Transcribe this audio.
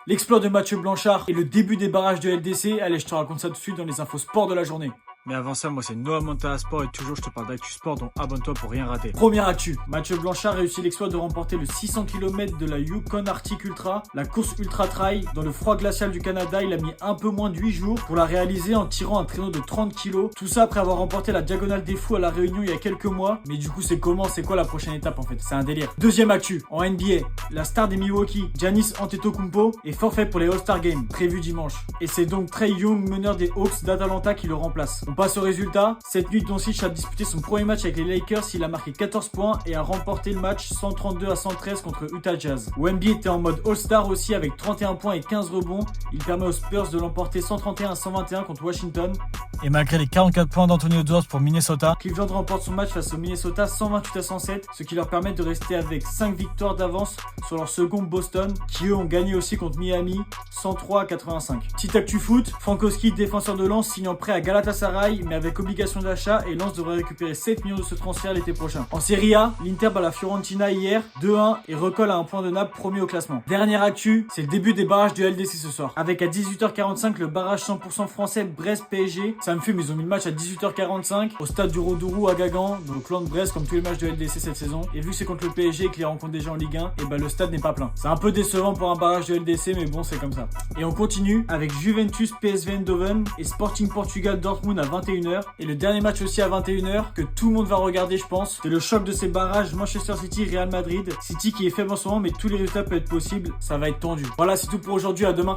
L'exploit de Mathieu Blanchard et le début des barrages de LDC, allez, je te raconte ça tout de suite dans les infos sport de la journée. Mais avant ça, moi c'est Noah Montana Sport et toujours je te parle d'actu sport, donc abonne-toi pour rien rater. Première actu, Mathieu Blanchard réussit l'exploit de remporter le 600 km de la Yukon Arctic Ultra, la course ultra trail. Dans le froid glacial du Canada, il a mis un peu moins de 8 jours pour la réaliser en tirant un traîneau de 30 kg. Tout ça après avoir remporté la Diagonale des Fous à La Réunion il y a quelques mois. Mais du coup, c'est quoi la prochaine étape en fait? C'est un délire. Deuxième actu, en NBA, la star des Milwaukee, Giannis Antetokounmpo, est forfait pour les All-Star Games, prévus dimanche. Et c'est donc Trae Young, meneur des Hawks d'Atlanta, qui le remplace. On passe au résultat. Cette nuit, Doncic a disputé son premier match avec les Lakers. Il a marqué 14 points et a remporté le match 132-113 contre Utah Jazz. Wemby était en mode All-Star aussi avec 31 points et 15 rebonds. Il permet aux Spurs de l'emporter 131-121 contre Washington. Et malgré les 44 points d'Anthony Edwards pour Minnesota, Cleveland remporte son match face au Minnesota 128-107, ce qui leur permet de rester avec 5 victoires d'avance sur leur second Boston, qui eux ont gagné aussi contre Miami 103-85. Petite actu foot, Frankowski, défenseur de Lens, signe en prêt à Galatasaray, mais avec obligation d'achat, et Lens devrait récupérer 7 millions de ce transfert l'été prochain. En Serie A, l'Inter bat la Fiorentina hier 2-1 et recolle à un point de Naples, premier au classement. Dernière actu, c'est le début des barrages de LDC ce soir. Avec à 18h45 le barrage 100% français Brest-PSG. Ça me fume, ils ont mis le match à 18h45 au stade du Rodourou à Guingamp, dans le clan de Brest, comme tous les matchs de LDC cette saison. Et vu que c'est contre le PSG et qu'ils rencontrent déjà en Ligue 1, et bah le stade n'est pas plein. C'est un peu décevant pour un barrage de LDC, mais bon, c'est comme ça. Et on continue avec Juventus PSV Eindhoven et Sporting Portugal Dortmund à 21h. Et le dernier match aussi à 21h que tout le monde va regarder, je pense. C'est le choc de ces barrages Manchester City Real Madrid. City qui est faible en ce moment, mais tous les résultats peuvent être possibles. Ça va être tendu. Voilà, c'est tout pour aujourd'hui. À demain.